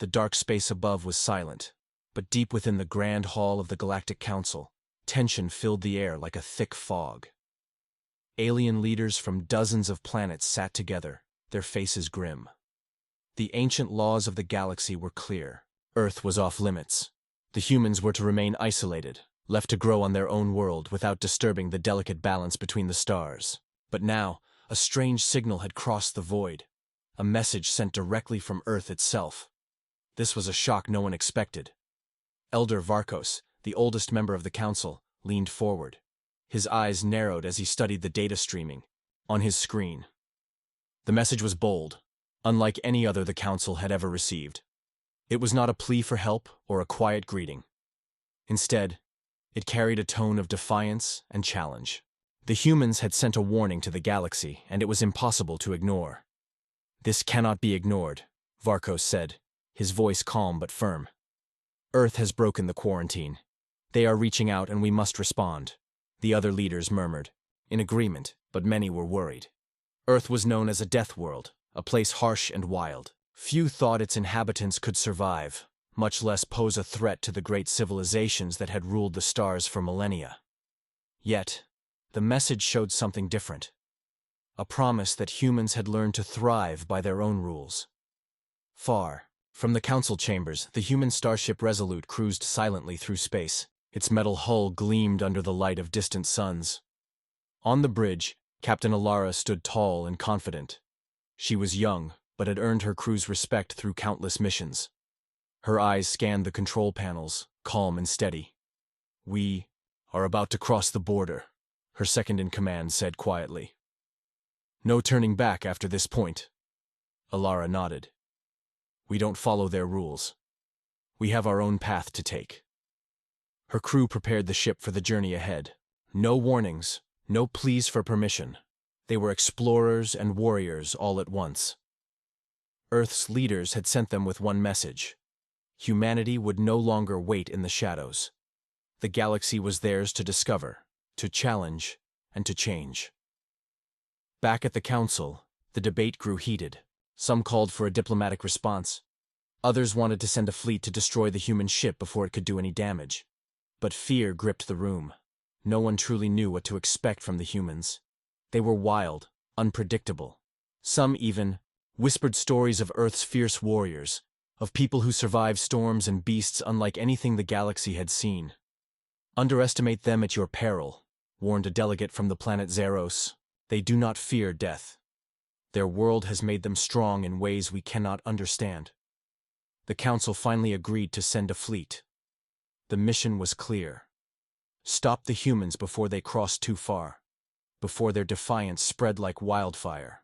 The dark space above was silent, but deep within the grand hall of the Galactic Council, tension filled the air like a thick fog. Alien leaders from dozens of planets sat together, their faces grim. The ancient laws of the galaxy were clear. Earth was off limits. The humans were to remain isolated, left to grow on their own world without disturbing the delicate balance between the stars. But now, a strange signal had crossed the void, a message sent directly from Earth itself. This was a shock no one expected. Elder Varkos, the oldest member of the council, leaned forward. His eyes narrowed as he studied the data streaming on his screen. The message was bold, unlike any other the council had ever received. It was not a plea for help or a quiet greeting. Instead, it carried a tone of defiance and challenge. The humans had sent a warning to the galaxy, and it was impossible to ignore. "This cannot be ignored," Varkos said, his voice calm but firm. "Earth has broken the quarantine. They are reaching out and we must respond." The other leaders murmured, in agreement, but many were worried. Earth was known as a death world, a place harsh and wild. Few thought its inhabitants could survive, much less pose a threat to the great civilizations that had ruled the stars for millennia. Yet, the message showed something different. A promise that humans had learned to thrive by their own rules. Far from the council chambers, the human starship Resolute cruised silently through space. Its metal hull gleamed under the light of distant suns. On the bridge, Captain Alara stood tall and confident. She was young, but had earned her crew's respect through countless missions. Her eyes scanned the control panels, calm and steady. "We are about to cross the border," her second-in-command said quietly. "No turning back after this point." Alara nodded. "We don't follow their rules. We have our own path to take." Her crew prepared the ship for the journey ahead. No warnings, no pleas for permission. They were explorers and warriors all at once. Earth's leaders had sent them with one message. Humanity would no longer wait in the shadows. The galaxy was theirs to discover, to challenge, and to change. Back at the council, the debate grew heated. Some called for a diplomatic response. Others wanted to send a fleet to destroy the human ship before it could do any damage. But fear gripped the room. No one truly knew what to expect from the humans. They were wild, unpredictable. Some even whispered stories of Earth's fierce warriors, of people who survived storms and beasts unlike anything the galaxy had seen. "Underestimate them at your peril," warned a delegate from the planet Zeros. "They do not fear death. Their world has made them strong in ways we cannot understand." The council finally agreed to send a fleet. The mission was clear. Stop the humans before they crossed too far, before their defiance spread like wildfire.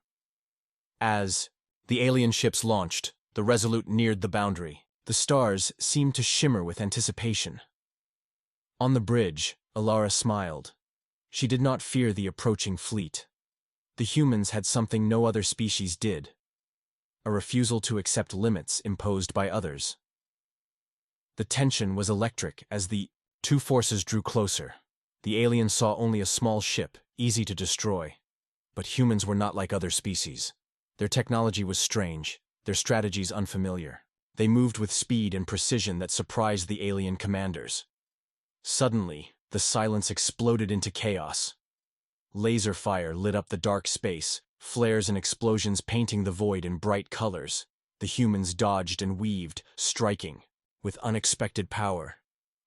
As the alien ships launched, the Resolute neared the boundary. The stars seemed to shimmer with anticipation. On the bridge, Alara smiled. She did not fear the approaching fleet. The humans had something no other species did: a refusal to accept limits imposed by others. The tension was electric as the two forces drew closer. The aliens saw only a small ship, easy to destroy. But humans were not like other species. Their technology was strange, their strategies unfamiliar. They moved with speed and precision that surprised the alien commanders. Suddenly, the silence exploded into chaos. Laser fire lit up the dark space, flares and explosions painting the void in bright colors. The humans dodged and weaved, striking with unexpected power.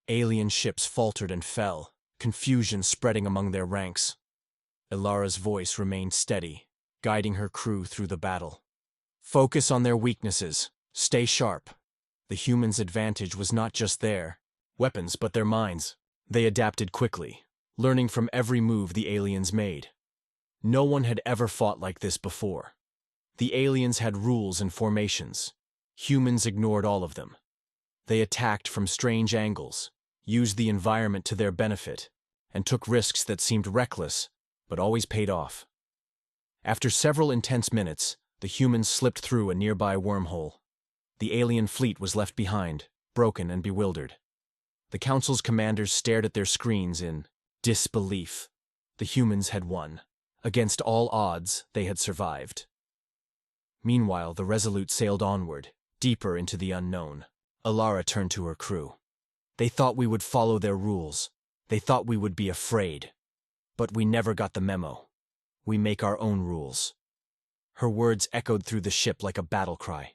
Alien ships faltered and fell, confusion spreading among their ranks. Alara's voice remained steady, guiding her crew through the battle. "Focus on their weaknesses. Stay sharp." The humans' advantage was not just their weapons, but their minds. They adapted quickly, learning from every move the aliens made. No one had ever fought like this before. The aliens had rules and formations. Humans ignored all of them. They attacked from strange angles, used the environment to their benefit, and took risks that seemed reckless, but always paid off. After several intense minutes, the humans slipped through a nearby wormhole. The alien fleet was left behind, broken and bewildered. The council's commanders stared at their screens in disbelief. The humans had won. Against all odds, they had survived. Meanwhile, the Resolute sailed onward, deeper into the unknown. Alara turned to her crew. They thought we would follow their rules. They thought we would be afraid. But we never got the memo. We make our own rules. Her words echoed through the ship like a battle cry.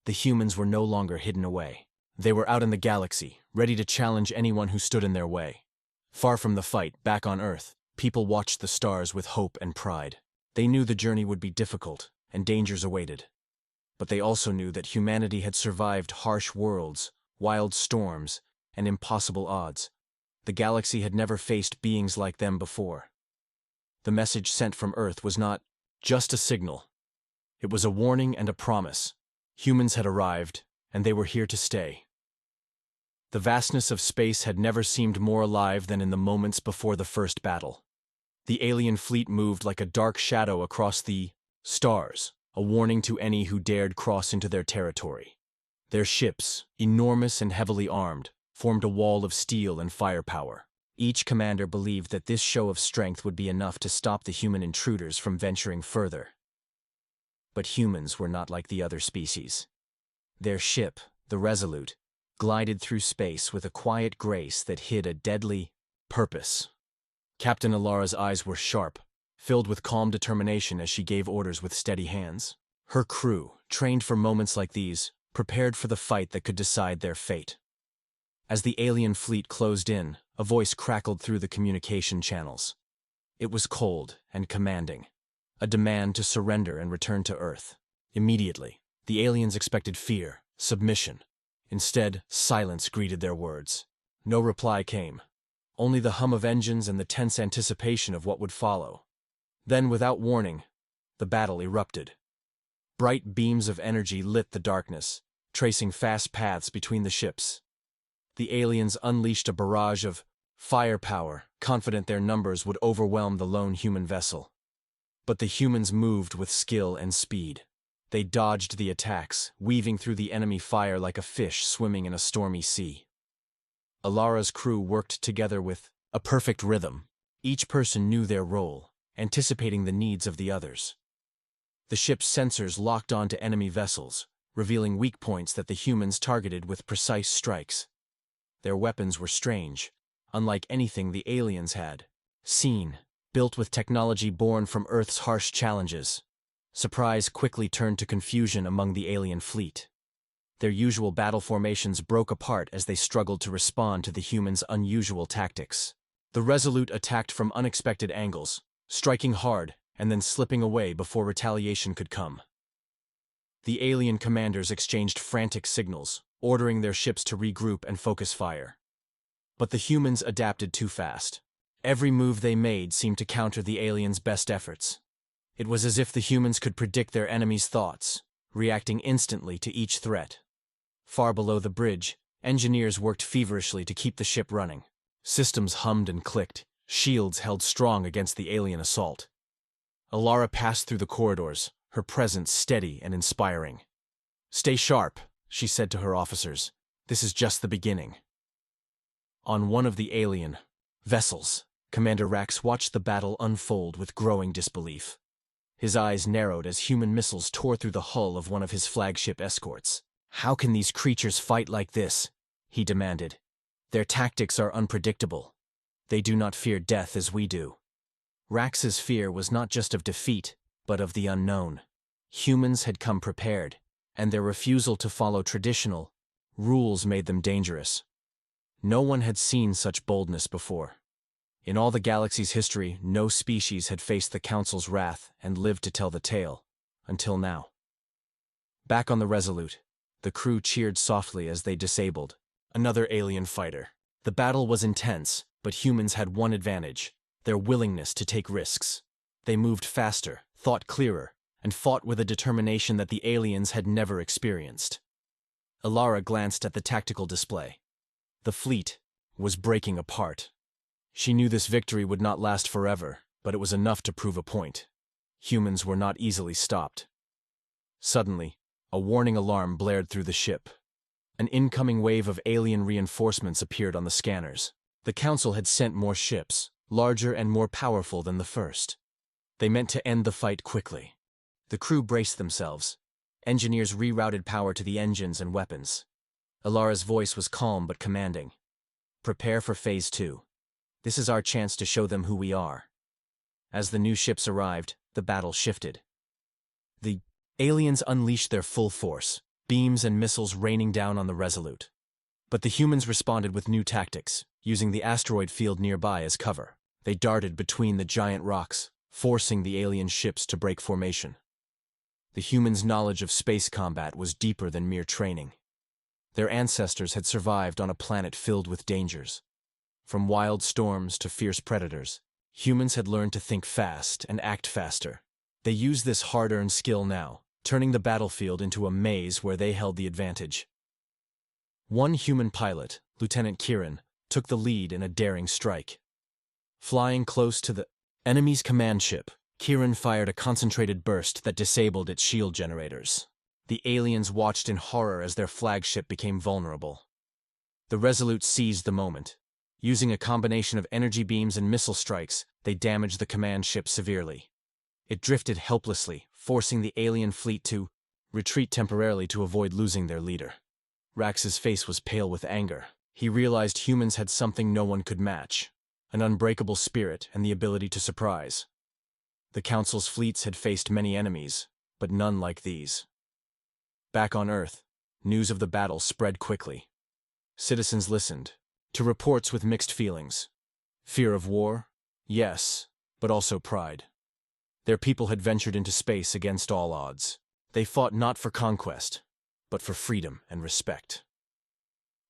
The humans were no longer hidden away. They were out in the galaxy, ready to challenge anyone who stood in their way. Far from the fight, back on Earth, people watched the stars with hope and pride. They knew the journey would be difficult, and dangers awaited. But they also knew that humanity had survived harsh worlds, wild storms, and impossible odds. The galaxy had never faced beings like them before. The message sent from Earth was not just a signal. It was a warning and a promise. Humans had arrived, and they were here to stay. The vastness of space had never seemed more alive than in the moments before the first battle. The alien fleet moved like a dark shadow across the stars, a warning to any who dared cross into their territory. Their ships, enormous and heavily armed, formed a wall of steel and firepower. Each commander believed that this show of strength would be enough to stop the human intruders from venturing further. But humans were not like the other species. Their ship, the Resolute, glided through space with a quiet grace that hid a deadly purpose. Captain Alara's eyes were sharp, filled with calm determination as she gave orders with steady hands. Her crew, trained for moments like these, prepared for the fight that could decide their fate. As the alien fleet closed in, a voice crackled through the communication channels. It was cold and commanding, a demand to surrender and return to Earth. Immediately, the aliens expected fear, submission. Instead, silence greeted their words. No reply came, only the hum of engines and the tense anticipation of what would follow. Then, without warning, the battle erupted. Bright beams of energy lit the darkness, tracing fast paths between the ships. The aliens unleashed a barrage of firepower, confident their numbers would overwhelm the lone human vessel. But the humans moved with skill and speed. They dodged the attacks, weaving through the enemy fire like a fish swimming in a stormy sea. Alara's crew worked together with a perfect rhythm. Each person knew their role, anticipating the needs of the others. The ship's sensors locked onto enemy vessels, revealing weak points that the humans targeted with precise strikes. Their weapons were strange, unlike anything the aliens had seen, built with technology born from Earth's harsh challenges. Surprise quickly turned to confusion among the alien fleet. Their usual battle formations broke apart as they struggled to respond to the humans' unusual tactics. The Resolute attacked from unexpected angles, striking hard and then slipping away before retaliation could come. The alien commanders exchanged frantic signals, ordering their ships to regroup and focus fire. But the humans adapted too fast. Every move they made seemed to counter the aliens' best efforts. It was as if the humans could predict their enemies' thoughts, reacting instantly to each threat. Far below the bridge, engineers worked feverishly to keep the ship running. Systems hummed and clicked, shields held strong against the alien assault. Alara passed through the corridors, her presence steady and inspiring. "Stay sharp," she said to her officers. "This is just the beginning." On one of the alien vessels, Commander Rax watched the battle unfold with growing disbelief. His eyes narrowed as human missiles tore through the hull of one of his flagship escorts. "How can these creatures fight like this?" he demanded. "Their tactics are unpredictable. They do not fear death as we do." Rax's fear was not just of defeat, but of the unknown. Humans had come prepared, and their refusal to follow traditional rules made them dangerous. No one had seen such boldness before. In all the galaxy's history, no species had faced the Council's wrath and lived to tell the tale, until now. Back on the Resolute, the crew cheered softly as they disabled another alien fighter. The battle was intense, but humans had one advantage: their willingness to take risks. They moved faster, thought clearer, and fought with a determination that the aliens had never experienced. Alara glanced at the tactical display. The fleet was breaking apart. She knew this victory would not last forever, but it was enough to prove a point. Humans were not easily stopped. Suddenly, a warning alarm blared through the ship. An incoming wave of alien reinforcements appeared on the scanners. The Council had sent more ships, larger and more powerful than the first. They meant to end the fight quickly. The crew braced themselves, Engineers rerouted power to the engines and weapons. Alara's voice was calm but commanding. Prepare for Phase 2. This is our chance to show them who we are. As the new ships arrived, the battle shifted. The aliens unleashed their full force, beams and missiles raining down on the Resolute. But the humans responded with new tactics, using the asteroid field nearby as cover. They darted between the giant rocks, forcing the alien ships to break formation. The humans' knowledge of space combat was deeper than mere training. Their ancestors had survived on a planet filled with dangers. From wild storms to fierce predators, humans had learned to think fast and act faster. They used this hard-earned skill now, turning the battlefield into a maze where they held the advantage. One human pilot, Lieutenant Kieran, took the lead in a daring strike. Flying close to the enemy's command ship, Kieran fired a concentrated burst that disabled its shield generators. The aliens watched in horror as their flagship became vulnerable. The Resolute seized the moment. Using a combination of energy beams and missile strikes, they damaged the command ship severely. It drifted helplessly, forcing the alien fleet to retreat temporarily to avoid losing their leader. Rax's face was pale with anger. He realized humans had something no one could match: an unbreakable spirit and the ability to surprise. The Council's fleets had faced many enemies, but none like these. Back on Earth, news of the battle spread quickly. Citizens listened to reports with mixed feelings. Fear of war? Yes, but also pride. Their people had ventured into space against all odds. They fought not for conquest, but for freedom and respect.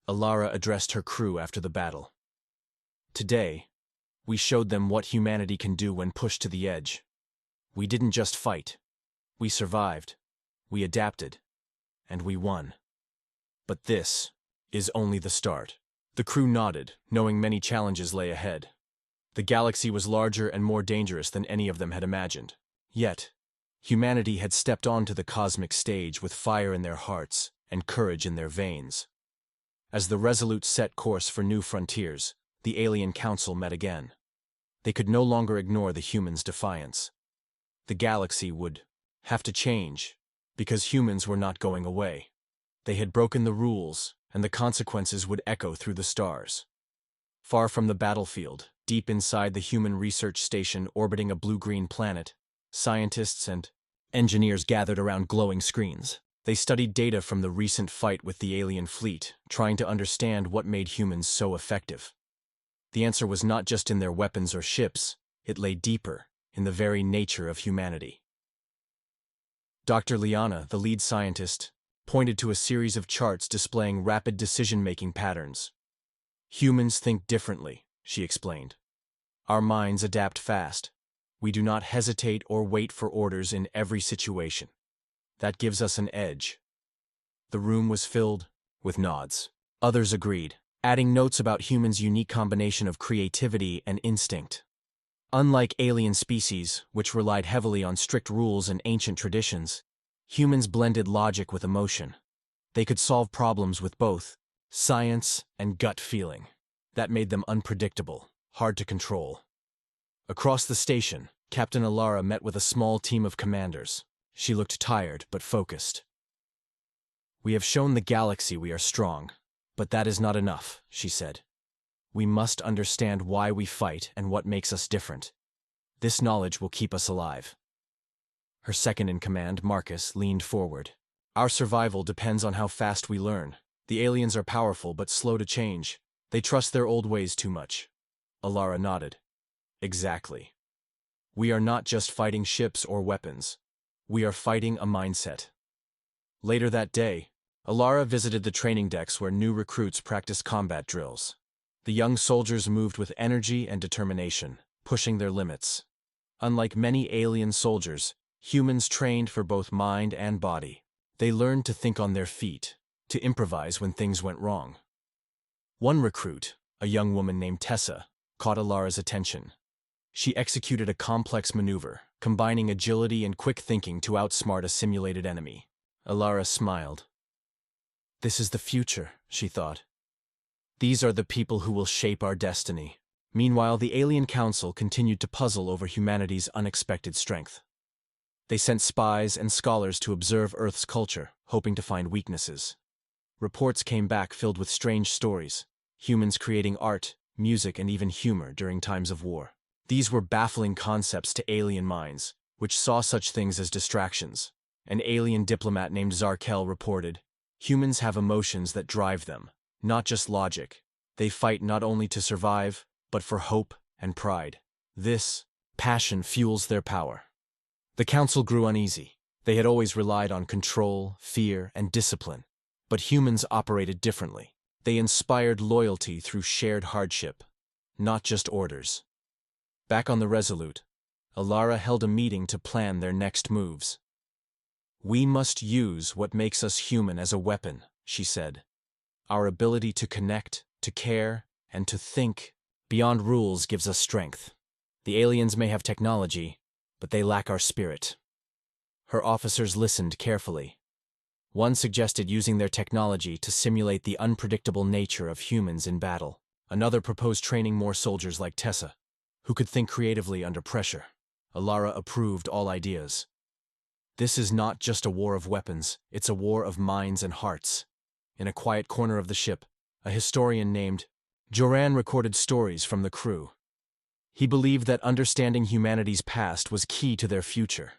Alara addressed her crew after the battle. Today, we showed them what humanity can do when pushed to the edge. We didn't just fight. We survived. We adapted. And we won. But this is only the start. The crew nodded, knowing many challenges lay ahead. The galaxy was larger and more dangerous than any of them had imagined. Yet, humanity had stepped onto the cosmic stage with fire in their hearts and courage in their veins. As the Resolute set course for new frontiers, the Alien Council met again. They could no longer ignore the humans' defiance. The galaxy would have to change, because humans were not going away. They had broken the rules, and the consequences would echo through the stars. Far from the battlefield, deep inside the human research station orbiting a blue-green planet, scientists and engineers gathered around glowing screens. They studied data from the recent fight with the alien fleet, trying to understand what made humans so effective. The answer was not just in their weapons or ships, it lay deeper, in the very nature of humanity. Dr. Liana, the lead scientist, pointed to a series of charts displaying rapid decision-making patterns. Humans think differently, she explained. Our minds adapt fast. We do not hesitate or wait for orders in every situation. That gives us an edge. The room was filled with nods. Others agreed, adding notes about humans' unique combination of creativity and instinct. Unlike alien species, which relied heavily on strict rules and ancient traditions, humans blended logic with emotion. They could solve problems with both science and gut feeling. That made them unpredictable, hard to control. Across the station, Captain Alara met with a small team of commanders. She looked tired but focused. "We have shown the galaxy we are strong, but that is not enough," she said. "We must understand why we fight and what makes us different. This knowledge will keep us alive." Her second-in-command, Marcus, leaned forward. "Our survival depends on how fast we learn. The aliens are powerful but slow to change. They trust their old ways too much." Alara nodded. "Exactly. We are not just fighting ships or weapons. We are fighting a mindset." Later that day, Alara visited the training decks where new recruits practiced combat drills. The young soldiers moved with energy and determination, pushing their limits. Unlike many alien soldiers, humans trained for both mind and body. They learned to think on their feet, to improvise when things went wrong. One recruit, a young woman named Tessa, caught Alara's attention. She executed a complex maneuver, combining agility and quick thinking to outsmart a simulated enemy. Alara smiled. "This is the future," she thought. "These are the people who will shape our destiny." Meanwhile, the Alien Council continued to puzzle over humanity's unexpected strength. They sent spies and scholars to observe Earth's culture, hoping to find weaknesses. Reports came back filled with strange stories, humans creating art, music, and even humor during times of war. These were baffling concepts to alien minds, which saw such things as distractions. An alien diplomat named Zarkel reported, "Humans have emotions that drive them, not just logic. They fight not only to survive, but for hope and pride. This passion fuels their power." The council grew uneasy. They had always relied on control, fear, and discipline. But humans operated differently. They inspired loyalty through shared hardship, not just orders. Back on the Resolute, Alara held a meeting to plan their next moves. "We must use what makes us human as a weapon," she said. "Our ability to connect, to care, and to think beyond rules gives us strength. The aliens may have technology, but they lack our spirit." Her officers listened carefully. One suggested using their technology to simulate the unpredictable nature of humans in battle. Another proposed training more soldiers like Tessa, who could think creatively under pressure. Alara approved all ideas. "This is not just a war of weapons, it's a war of minds and hearts." In a quiet corner of the ship, a historian named Joran recorded stories from the crew. He believed that understanding humanity's past was key to their future.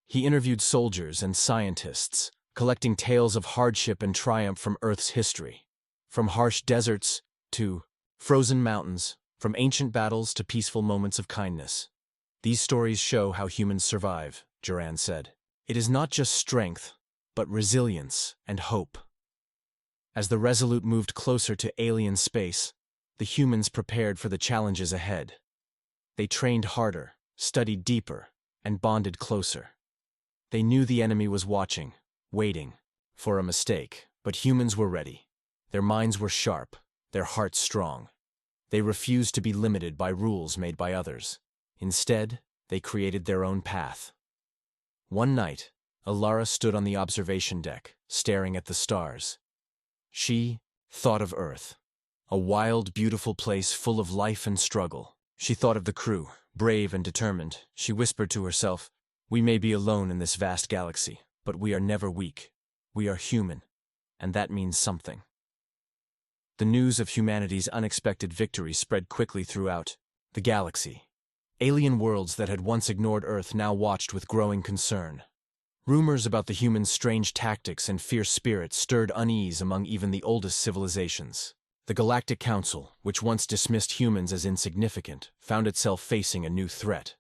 He interviewed soldiers and scientists, collecting tales of hardship and triumph from Earth's history. From harsh deserts to frozen mountains, from ancient battles to peaceful moments of kindness. "These stories show how humans survive," Joran said. "It is not just strength, but resilience and hope." As the Resolute moved closer to alien space, the humans prepared for the challenges ahead. They trained harder, studied deeper, and bonded closer. They knew the enemy was watching, waiting for a mistake, but humans were ready. Their minds were sharp, their hearts strong. They refused to be limited by rules made by others. Instead, they created their own path. One night, Alara stood on the observation deck, staring at the stars. She thought of Earth, a wild, beautiful place full of life and struggle. She thought of the crew, brave and determined. She whispered to herself, "We may be alone in this vast galaxy, but we are never weak. We are human, and that means something." The news of humanity's unexpected victory spread quickly throughout the galaxy. Alien worlds that had once ignored Earth now watched with growing concern. Rumors about the humans' strange tactics and fierce spirit stirred unease among even the oldest civilizations. The Galactic Council, which once dismissed humans as insignificant, found itself facing a new threat,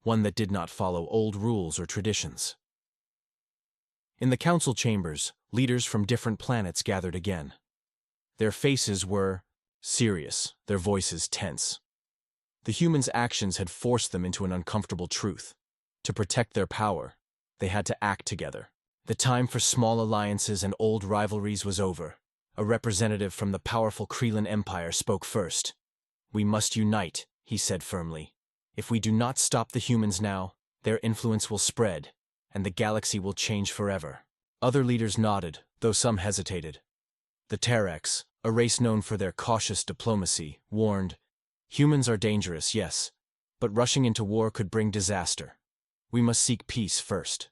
one that did not follow old rules or traditions. In the council chambers, leaders from different planets gathered again. Their faces were serious, their voices tense. The humans' actions had forced them into an uncomfortable truth. To protect their power, they had to act together. The time for small alliances and old rivalries was over. A representative from the powerful Kreelan Empire spoke first. "We must unite," he said firmly. "If we do not stop the humans now, their influence will spread, and the galaxy will change forever." Other leaders nodded, though some hesitated. The Terrex, a race known for their cautious diplomacy, warned, "Humans are dangerous, yes, but rushing into war could bring disaster. We must seek peace first."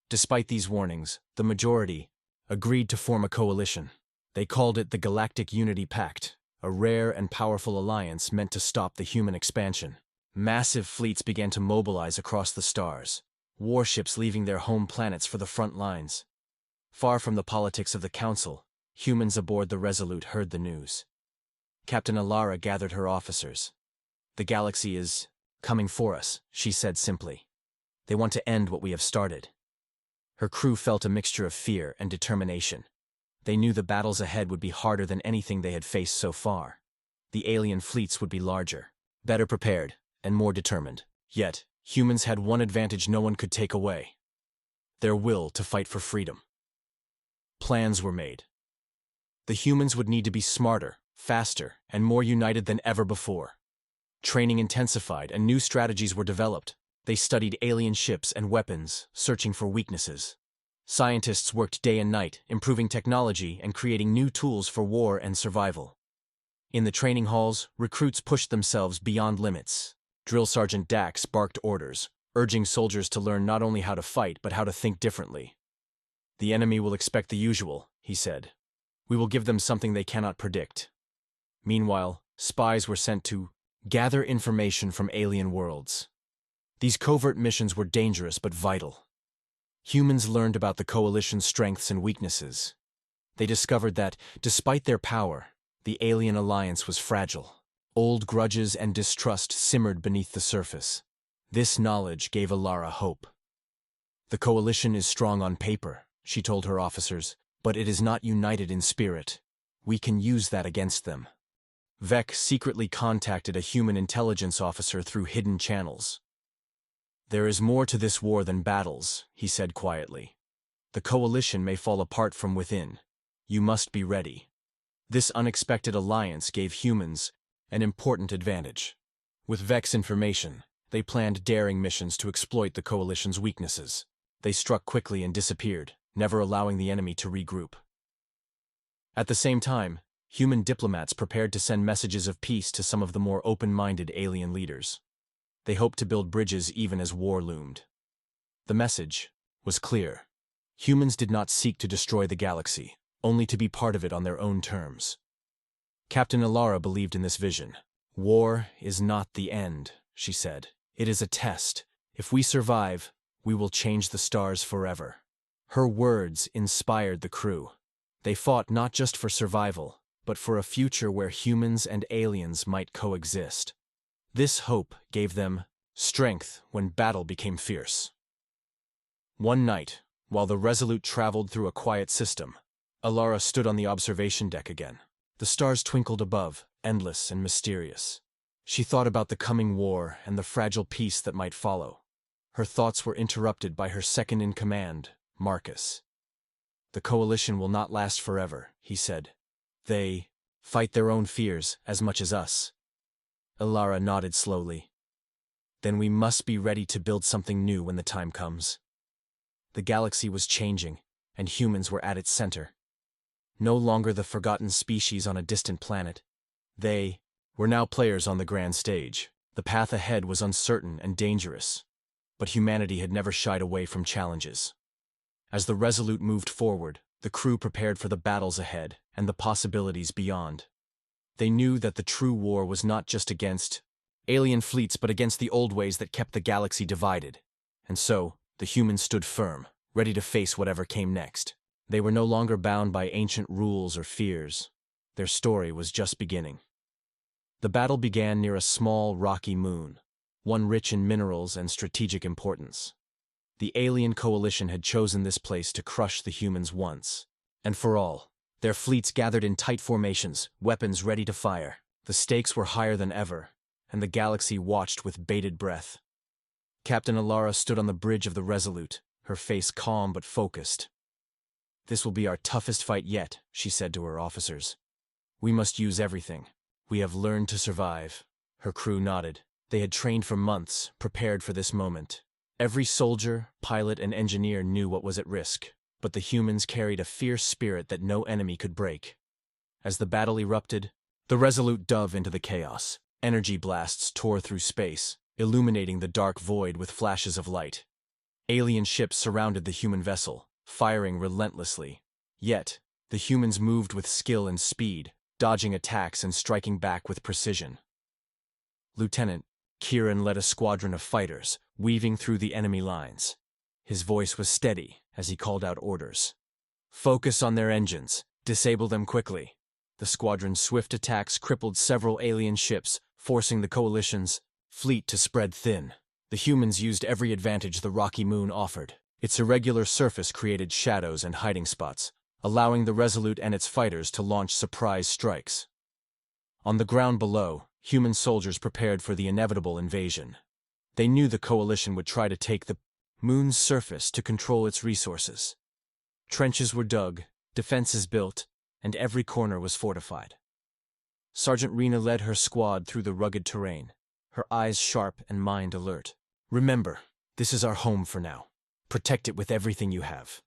Despite these warnings, the majority agreed to form a coalition. They called it the Galactic Unity Pact, a rare and powerful alliance meant to stop the human expansion. Massive fleets began to mobilize across the stars, warships leaving their home planets for the front lines. Far from the politics of the Council, humans aboard the Resolute heard the news. Captain Alara gathered her officers. "The galaxy is coming for us," she said simply. "They want to end what we have started." Her crew felt a mixture of fear and determination. They knew the battles ahead would be harder than anything they had faced so far. The alien fleets would be larger, better prepared, and more determined. Yet, humans had one advantage no one could take away: their will to fight for freedom. Plans were made. The humans would need to be smarter, faster, and more united than ever before. Training intensified and new strategies were developed. They studied alien ships and weapons, searching for weaknesses. Scientists worked day and night, improving technology and creating new tools for war and survival. In the training halls, recruits pushed themselves beyond limits. Drill Sergeant Dax barked orders, urging soldiers to learn not only how to fight but how to think differently. "The enemy will expect the usual," he said. "We will give them something they cannot predict." Meanwhile, spies were sent to gather information from alien worlds. These covert missions were dangerous but vital. Humans learned about the coalition's strengths and weaknesses. They discovered that, despite their power, the alien alliance was fragile. Old grudges and distrust simmered beneath the surface. This knowledge gave Alara hope. "The coalition is strong on paper," she told her officers, "but it is not united in spirit. We can use that against them." Vec secretly contacted a human intelligence officer through hidden channels. "There is more to this war than battles," he said quietly. "The coalition may fall apart from within. You must be ready." This unexpected alliance gave humans an important advantage. With Vec's information, they planned daring missions to exploit the coalition's weaknesses. They struck quickly and disappeared, never allowing the enemy to regroup. At the same time, human diplomats prepared to send messages of peace to some of the more open-minded alien leaders. They hoped to build bridges even as war loomed. The message was clear. Humans did not seek to destroy the galaxy, only to be part of it on their own terms. Captain Alara believed in this vision. "War is not the end," she said. "It is a test. If we survive, we will change the stars forever." Her words inspired the crew. They fought not just for survival, but for a future where humans and aliens might coexist. This hope gave them strength when battle became fierce. One night, while the Resolute traveled through a quiet system, Alara stood on the observation deck again. The stars twinkled above, endless and mysterious. She thought about the coming war and the fragile peace that might follow. Her thoughts were interrupted by her second-in-command, Marcus. "The coalition will not last forever," he said. "They fight their own fears as much as us." Alara nodded slowly. "Then we must be ready to build something new when the time comes." The galaxy was changing, and humans were at its center. No longer the forgotten species on a distant planet. They were now players on the grand stage. The path ahead was uncertain and dangerous, but humanity had never shied away from challenges. As the Resolute moved forward, the crew prepared for the battles ahead and the possibilities beyond. They knew that the true war was not just against alien fleets but against the old ways that kept the galaxy divided. And so, the humans stood firm, ready to face whatever came next. They were no longer bound by ancient rules or fears. Their story was just beginning. The battle began near a small, rocky moon, one rich in minerals and strategic importance. The alien coalition had chosen this place to crush the humans once and for all. Their fleets gathered in tight formations, weapons ready to fire. The stakes were higher than ever, and the galaxy watched with bated breath. Captain Alara stood on the bridge of the Resolute, her face calm but focused. "This will be our toughest fight yet," she said to her officers. "We must use everything. We have learned to survive." Her crew nodded. They had trained for months, prepared for this moment. Every soldier, pilot, and engineer knew what was at risk, but the humans carried a fierce spirit that no enemy could break. As the battle erupted, the Resolute dove into the chaos. Energy blasts tore through space, illuminating the dark void with flashes of light. Alien ships surrounded the human vessel, firing relentlessly. Yet, the humans moved with skill and speed, dodging attacks and striking back with precision. Lieutenant Kieran led a squadron of fighters, weaving through the enemy lines. His voice was steady as he called out orders. "Focus on their engines. Disable them quickly." The squadron's swift attacks crippled several alien ships, forcing the coalition's fleet to spread thin. The humans used every advantage the rocky moon offered. Its irregular surface created shadows and hiding spots, allowing the Resolute and its fighters to launch surprise strikes. On the ground below, human soldiers prepared for the inevitable invasion. They knew the coalition would try to take the moon's surface to control its resources. Trenches were dug, defenses built, and every corner was fortified. Sergeant Rena led her squad through the rugged terrain, her eyes sharp and mind alert. "Remember, this is our home for now. Protect it with everything you have."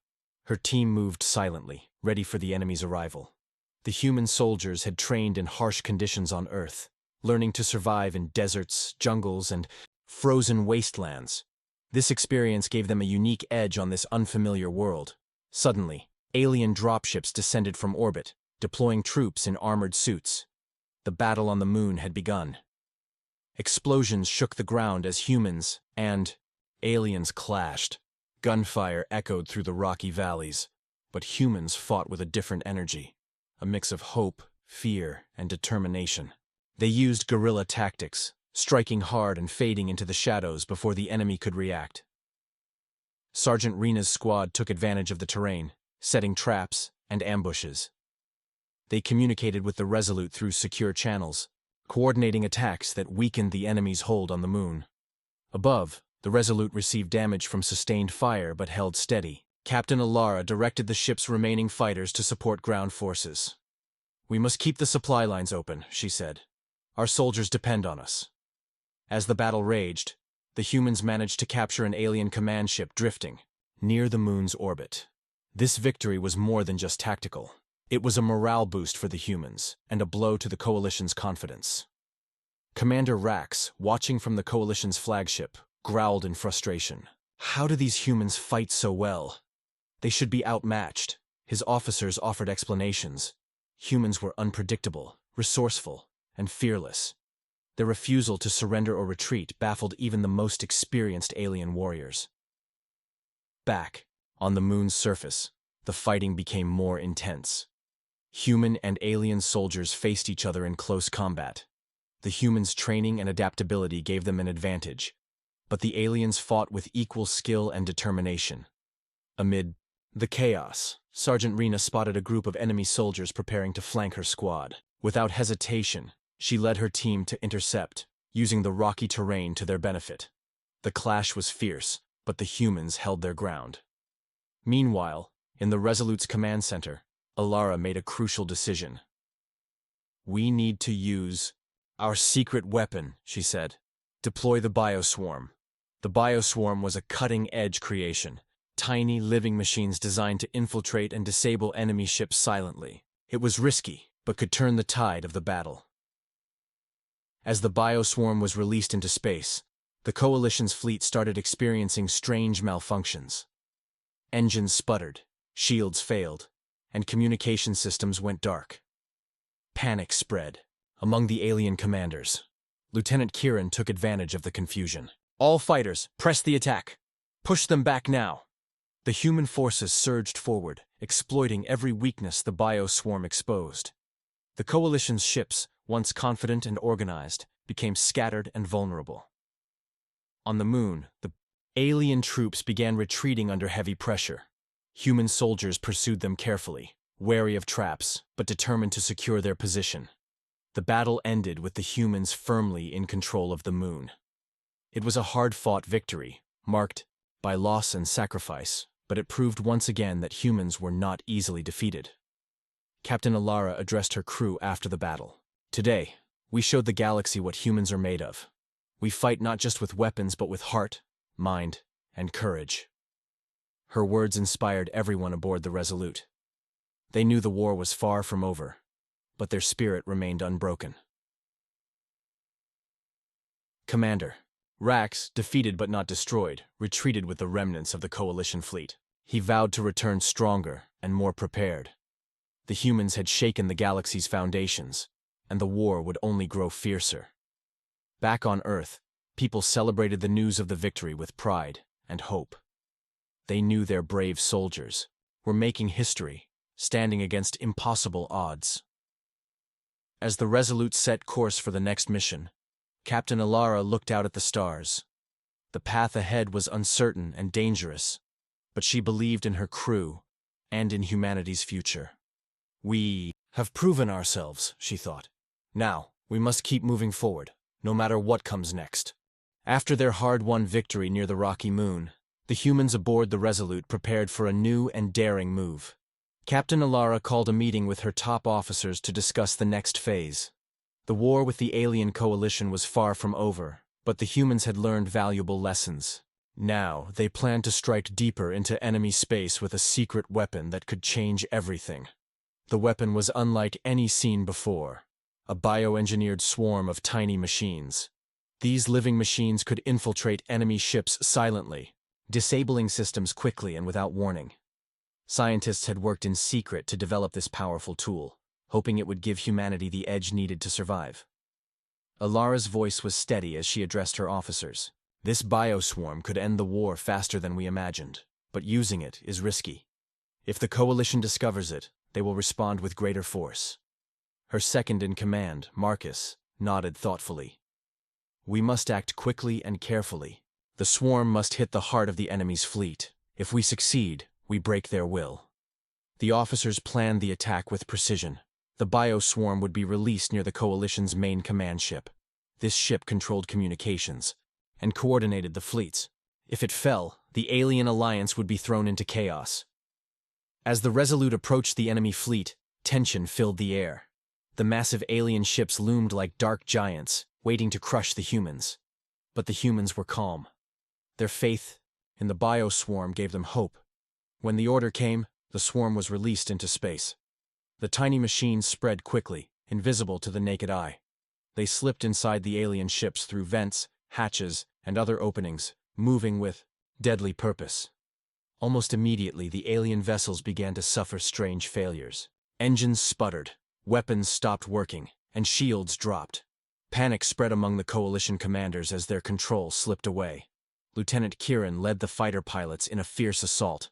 Her team moved silently, ready for the enemy's arrival. The human soldiers had trained in harsh conditions on Earth, learning to survive in deserts, jungles, and frozen wastelands. This experience gave them a unique edge on this unfamiliar world. Suddenly, alien dropships descended from orbit, deploying troops in armored suits. The battle on the moon had begun. Explosions shook the ground as humans and aliens clashed. Gunfire echoed through the rocky valleys, but humans fought with a different energy, a mix of hope, fear, and determination. They used guerrilla tactics, striking hard and fading into the shadows before the enemy could react. Sergeant Rena's squad took advantage of the terrain, setting traps and ambushes. They communicated with the Resolute through secure channels, coordinating attacks that weakened the enemy's hold on the moon. Above, the Resolute received damage from sustained fire but held steady. Captain Alara directed the ship's remaining fighters to support ground forces. "We must keep the supply lines open," she said. "Our soldiers depend on us." As the battle raged, the humans managed to capture an alien command ship drifting near the moon's orbit. This victory was more than just tactical. It was a morale boost for the humans, and a blow to the Coalition's confidence. Commander Rax, watching from the Coalition's flagship, growled in frustration. "How do these humans fight so well? They should be outmatched." His officers offered explanations. Humans were unpredictable, resourceful, and fearless. Their refusal to surrender or retreat baffled even the most experienced alien warriors. Back, on the moon's surface, the fighting became more intense. Human and alien soldiers faced each other in close combat. The humans' training and adaptability gave them an advantage, but the aliens fought with equal skill and determination. Amid the chaos, Sergeant Rena spotted a group of enemy soldiers preparing to flank her squad. Without hesitation, she led her team to intercept, using the rocky terrain to their benefit. The clash was fierce, but the humans held their ground. Meanwhile, in the Resolute's command center, Alara made a crucial decision. "We need to use our secret weapon," she said. "Deploy the Bioswarm." The Bioswarm was a cutting-edge creation, tiny living machines designed to infiltrate and disable enemy ships silently. It was risky, but could turn the tide of the battle. As the Bioswarm was released into space, the Coalition's fleet started experiencing strange malfunctions. Engines sputtered, shields failed, and communication systems went dark. Panic spread among the alien commanders. Lieutenant Kieran took advantage of the confusion. "All fighters, press the attack! Push them back now!" The human forces surged forward, exploiting every weakness the Bioswarm exposed. The Coalition's ships, once confident and organized, became scattered and vulnerable. On the moon, the alien troops began retreating under heavy pressure. Human soldiers pursued them carefully, wary of traps, but determined to secure their position. The battle ended with the humans firmly in control of the moon. It was a hard-fought victory, marked by loss and sacrifice, but it proved once again that humans were not easily defeated. Captain Alara addressed her crew after the battle. "Today, we showed the galaxy what humans are made of. We fight not just with weapons but with heart, mind, and courage." Her words inspired everyone aboard the Resolute. They knew the war was far from over, but their spirit remained unbroken. Commander Rax, defeated but not destroyed, retreated with the remnants of the Coalition fleet. He vowed to return stronger and more prepared. The humans had shaken the galaxy's foundations, and the war would only grow fiercer. Back on Earth, people celebrated the news of the victory with pride and hope. They knew their brave soldiers were making history, standing against impossible odds. As the Resolute set course for the next mission, Captain Alara looked out at the stars. The path ahead was uncertain and dangerous, but she believed in her crew and in humanity's future. "We have proven ourselves," she thought. "Now, we must keep moving forward, no matter what comes next." After their hard-won victory near the rocky moon, the humans aboard the Resolute prepared for a new and daring move. Captain Alara called a meeting with her top officers to discuss the next phase. The war with the alien coalition was far from over, but the humans had learned valuable lessons. Now, they planned to strike deeper into enemy space with a secret weapon that could change everything. The weapon was unlike any seen before, a bioengineered swarm of tiny machines. These living machines could infiltrate enemy ships silently, disabling systems quickly and without warning. Scientists had worked in secret to develop this powerful tool, hoping it would give humanity the edge needed to survive. Alara's voice was steady as she addressed her officers. This bioswarm could end the war faster than we imagined, but using it is risky. If the Coalition discovers it, they will respond with greater force. Her second-in-command, Marcus, nodded thoughtfully. We must act quickly and carefully. The swarm must hit the heart of the enemy's fleet. If we succeed, we break their will. The officers planned the attack with precision. The bioswarm would be released near the Coalition's main command ship. This ship controlled communications and coordinated the fleets. If it fell, the alien alliance would be thrown into chaos. As the Resolute approached the enemy fleet, tension filled the air. The massive alien ships loomed like dark giants, waiting to crush the humans. But the humans were calm. Their faith in the bioswarm gave them hope. When the order came, the swarm was released into space. The tiny machines spread quickly, invisible to the naked eye. They slipped inside the alien ships through vents, hatches, and other openings, moving with deadly purpose. Almost immediately, the alien vessels began to suffer strange failures. Engines sputtered, weapons stopped working, and shields dropped. Panic spread among the Coalition commanders as their control slipped away. Lieutenant Kieran led the fighter pilots in a fierce assault.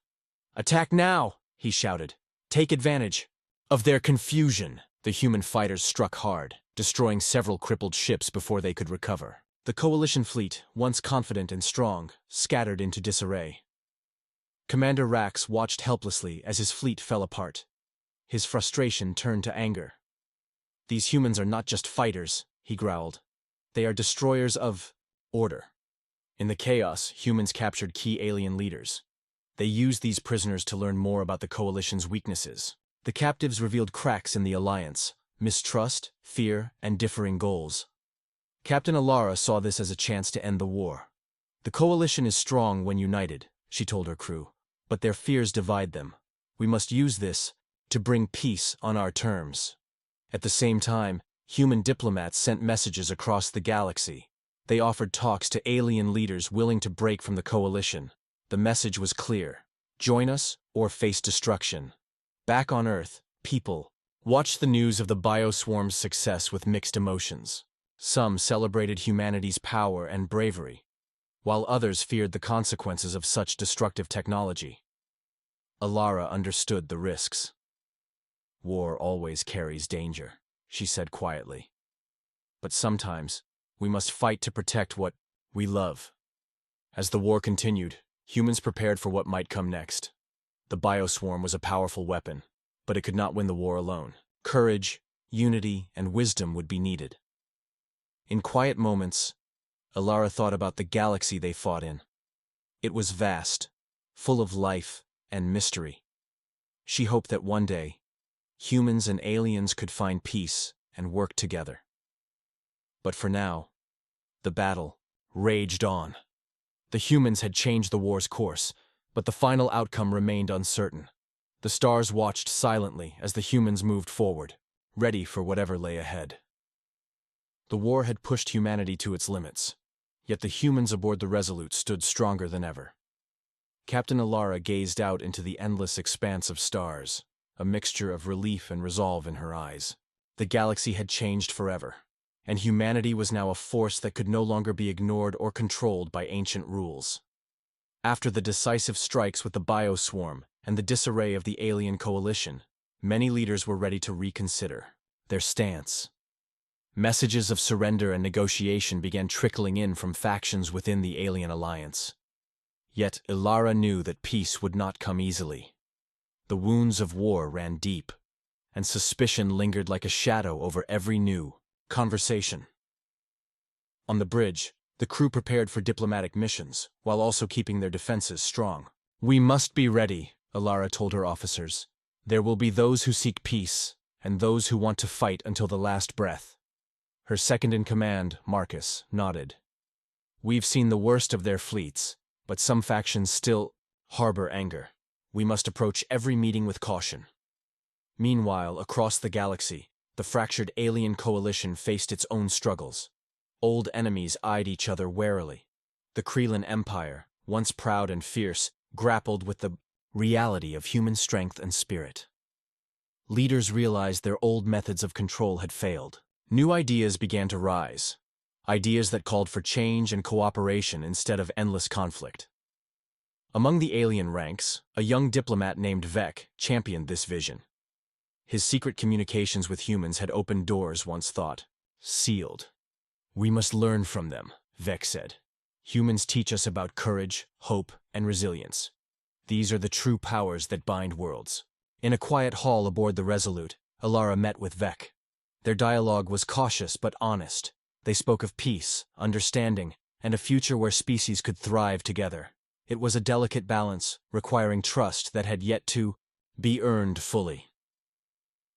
"Attack now!" he shouted. "Take advantage of their confusion." The human fighters struck hard, destroying several crippled ships before they could recover. The Coalition fleet, once confident and strong, scattered into disarray. Commander Rax watched helplessly as his fleet fell apart. His frustration turned to anger. "These humans are not just fighters," he growled. "They are destroyers of order." In the chaos, humans captured key alien leaders. They used these prisoners to learn more about the Coalition's weaknesses. The captives revealed cracks in the alliance, mistrust, fear, and differing goals. Captain Alara saw this as a chance to end the war. "The Coalition is strong when united," she told her crew, "but their fears divide them. We must use this to bring peace on our terms." At the same time, human diplomats sent messages across the galaxy. They offered talks to alien leaders willing to break from the Coalition. The message was clear: join us or face destruction. Back on Earth, people watched the news of the bioswarm's success with mixed emotions. Some celebrated humanity's power and bravery, while others feared the consequences of such destructive technology. Alara understood the risks. "War always carries danger," she said quietly. "But sometimes, we must fight to protect what we love." As the war continued, humans prepared for what might come next. The bioswarm was a powerful weapon, but it could not win the war alone. Courage, unity, and wisdom would be needed. In quiet moments, Alara thought about the galaxy they fought in. It was vast, full of life and mystery. She hoped that one day, humans and aliens could find peace and work together. But for now, the battle raged on. The humans had changed the war's course, but the final outcome remained uncertain. The stars watched silently as the humans moved forward, ready for whatever lay ahead. The war had pushed humanity to its limits, yet the humans aboard the Resolute stood stronger than ever. Captain Alara gazed out into the endless expanse of stars, a mixture of relief and resolve in her eyes. The galaxy had changed forever, and humanity was now a force that could no longer be ignored or controlled by ancient rules. After the decisive strikes with the bioswarm and the disarray of the alien coalition, many leaders were ready to reconsider their stance. Messages of surrender and negotiation began trickling in from factions within the alien alliance. Yet Alara knew that peace would not come easily. The wounds of war ran deep, and suspicion lingered like a shadow over every new conversation. On the bridge, the crew prepared for diplomatic missions, while also keeping their defenses strong. "We must be ready," Alara told her officers. "There will be those who seek peace, and those who want to fight until the last breath." Her second-in-command, Marcus, nodded. "We've seen the worst of their fleets, but some factions still harbor anger. We must approach every meeting with caution." Meanwhile, across the galaxy, the fractured alien coalition faced its own struggles. Old enemies eyed each other warily. The Kreelan Empire, once proud and fierce, grappled with the reality of human strength and spirit. Leaders realized their old methods of control had failed. New ideas began to rise. Ideas that called for change and cooperation instead of endless conflict. Among the alien ranks, a young diplomat named Vec championed this vision. His secret communications with humans had opened doors once thought sealed. "We must learn from them," Vec said. "Humans teach us about courage, hope, and resilience. These are the true powers that bind worlds." In a quiet hall aboard the Resolute, Alara met with Vec. Their dialogue was cautious but honest. They spoke of peace, understanding, and a future where species could thrive together. It was a delicate balance, requiring trust that had yet to be earned fully.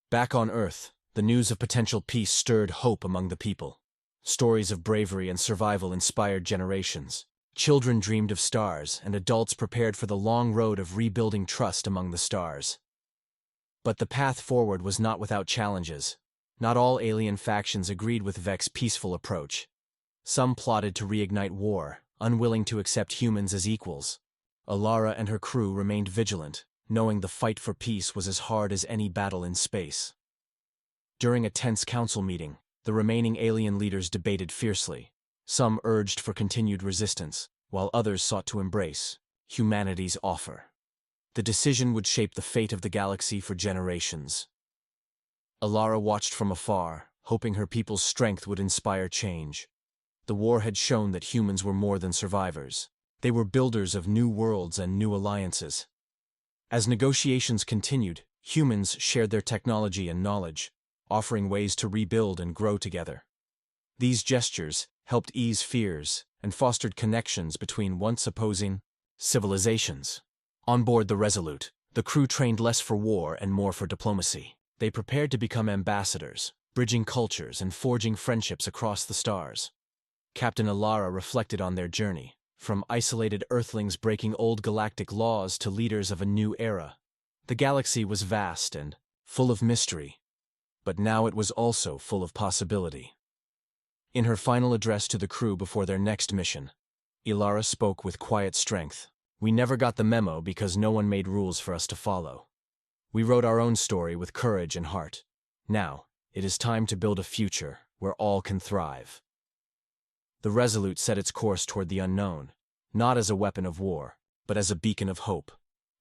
Back on Earth, the news of potential peace stirred hope among the people. Stories of bravery and survival inspired generations. Children dreamed of stars, and adults prepared for the long road of rebuilding trust among the stars. But the path forward was not without challenges. Not all alien factions agreed with Vec's peaceful approach. Some plotted to reignite war, unwilling to accept humans as equals. Alara and her crew remained vigilant, knowing the fight for peace was as hard as any battle in space. During a tense council meeting, the remaining alien leaders debated fiercely. Some urged for continued resistance, while others sought to embrace humanity's offer. The decision would shape the fate of the galaxy for generations. Alara watched from afar, hoping her people's strength would inspire change. The war had shown that humans were more than survivors. They were builders of new worlds and new alliances. As negotiations continued, humans shared their technology and knowledge, offering ways to rebuild and grow together. These gestures helped ease fears and fostered connections between once opposing civilizations. On board the Resolute, the crew trained less for war and more for diplomacy. They prepared to become ambassadors, bridging cultures and forging friendships across the stars. Captain Alara reflected on their journey, from isolated Earthlings breaking old galactic laws to leaders of a new era. The galaxy was vast and full of mystery, but now it was also full of possibility. In her final address to the crew before their next mission, Alara spoke with quiet strength. "We never got the memo because no one made rules for us to follow. We wrote our own story with courage and heart. Now, it is time to build a future where all can thrive." The Resolute set its course toward the unknown, not as a weapon of war, but as a beacon of hope.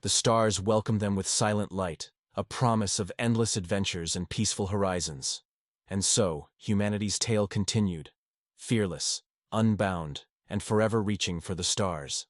The stars welcomed them with silent light, a promise of endless adventures and peaceful horizons. And so, humanity's tale continued, fearless, unbound, and forever reaching for the stars.